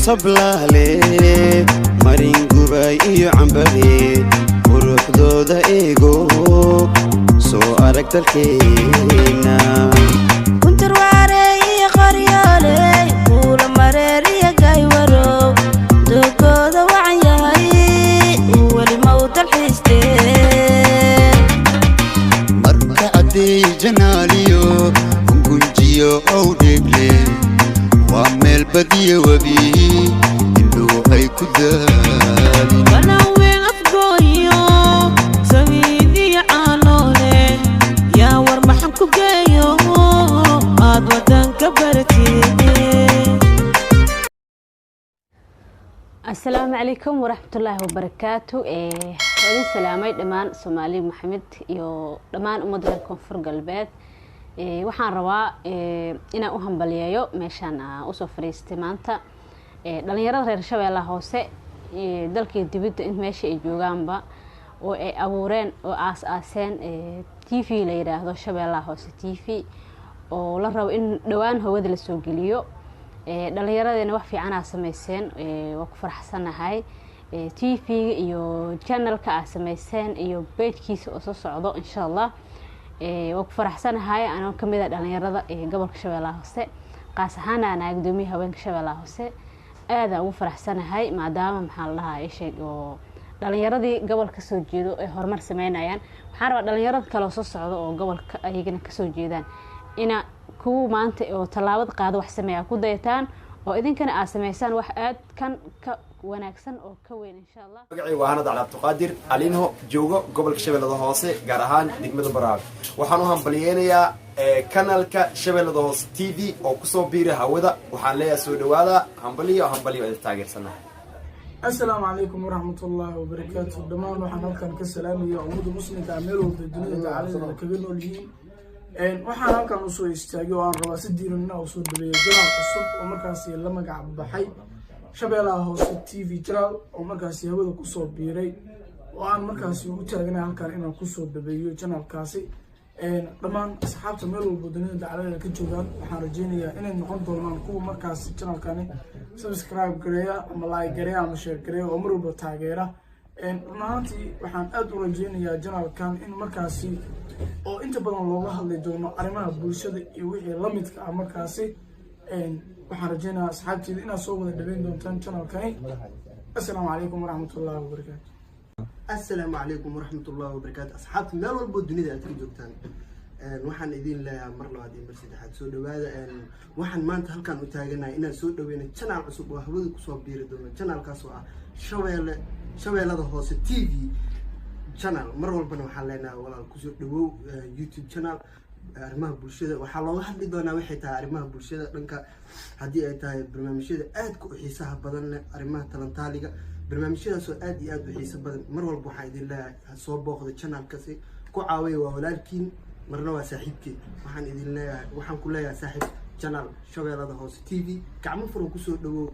sablaale marin gubay iyo cambare quruxdooda eego soo arag dalkeena kuntar waarey iyo qaryoole kuula mareeriya gaywaro doogooda wacan yahay weli ma u dalxiisteen marka caddeey janaaliyo gunjiyo ow dheegle waa meel badiya webi indhuu ay ku daalin banaween afgooyo sabiidiya caanoole yaa war maxan ku geeyo aad wadanka baratid. السلام عليكم ورحمة الله وبركاته. ولي سلامي دمان سومالي محمد يو دمان أمدر كونفور قلبات. waxaan rabaa inaan u hambaliyeeyo meeshaan u soo fariistay maanta dhalinyarada reer Shabeellaha Hoose dalkii dibadda in meesha ay joogaanba oo ay abuureen oo aas-aaseen TV la yiraahdo Shabeellaha Hoose TV oo la rabo in dhawaan hawada la soo geliyo dhalinyaradena wax fiican ah sameeyeen waa ku faraxsanahay TV iyo channelka ah sameeyeen iyo page-kiisa oo soo socdo insha Allah waa ku faraxsanahay anoo kamid ah dhalinyarada gobolka Shabeellaha Hoose qaas ahaan aan gudoomiyaha haweenka Shabeellaha Hoose aad ugu faraxsanahay maadaama maxaa la dhahaa sheeg oo dhalinyaradii gobolka soo jeedo ay horumar sameynayaan waxaan rabaa dhalinyarada kale oo soo socdo oo gobolka ayagana ka soo jeedaan ina ku maanta oo talaabad qaado wax sameeya ku dayataan oo idinkana aad sameeysan wax aad kan ka wanaagsan oo ka weyn insha Allah magacay waa Hanad Cabdi Qaadir Alinho joogo gobolka Shabeellaha Hoose gaar ahaan degmada Baraag waxaan u hambaliyeenayaa kanalka Shabeellaha Hoose TV oo ku soo biiray hawada waxaan leeyahay soo dhawaada hambaliyo taageersanahay. السلام عليكم ورحمة الله وبركاته. دمان وحنا كان كسلام يا عمود مسلم كاميرو في الدنيا تعالى كبير وليين وحنا كان وصول استاجو عن رواس الدين النا وصول بلي جرام الصب ومركزي لما قاعد بحي Shabeellaha Hoose TV channel oo markaasi hawada ku soo biiray oo aan markaasi ugu taaganahay halkaan inaan ku soo dabeeyo channelkaasi dhamaan asxaabta meel walba dunida dacalada ka joogaan waxaan rajeynayaa inay noqon doonaan kuwa markaasi channelkani subscribe gareeya ama like gareeya ama share gareeya oo mar walba taageera runtii waxaan aad u rajeynayaa channelkan in markaasi oo inta badan looga hadli doono arrimaha bulshada iyo wixii la midka ah markaasi waxaan rajeynayaa asxaabteeda inaad soo wada dhaweyn doontaan channelkani. Assalaamu calaykum waraxmatullaahi wabarakaatu. السلام عليكم ورحمة الله وبركاته. أصحابي مال والبودنية أتري جوكتان. وحن إذين لا مرة هذه مرسيد حد سود وهذا وحن ما أنت هل كان متاجنا إن سود وين channel عصب وحبود كسب بير دون channel كسوة شوية هذا هو TV channel مرة والبنا حلنا ولا كسود دو YouTube channel arrimaha bulshada waxa looga hadli doonaa wixii tahay arrimaha bulshada dhanka hadii ay tahay barnaamijyada aad ku xiisaha badan leh arrimaha talantaaliga barnaamijyadaas oo aad iyo aad u xiiso badan mar walba waxa idin leeyahay soo booqdo channelkaasi ku caawiyo waa walaalkiin marna waa saaxiibkii waxaan idin leeyahay waxaan ku leeyahay saaxiib channel Shabeellaha Hoose TV gacmo furan ku soo dhawow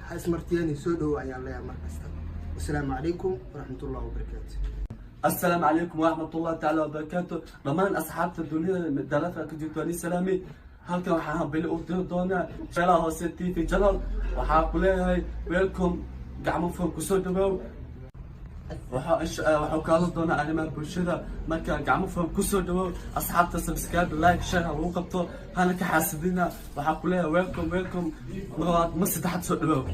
hasmartiyani soo dhawow ayaan leeyahay markasta. Assalaamu calaykum waraxmatullaahi wabarakaatu. السلام عليكم ورحمة الله تعالى وبركاته. ضمان أصحاب الدنيا الدلافة كجيتوني سلامي. هلك وحنا بالأردن دونا Shabeellaha Hoose TV channel وحاكلها ويلكم قعموا فوق كسودو وحكالة دونا على بالشدة ما كان قعموا فوق كسودو أصحاب سبسكرايب لايك شير وقبطوا هنا كحاسبينا وحاكلها ويلكم مرات مس تحت سودو.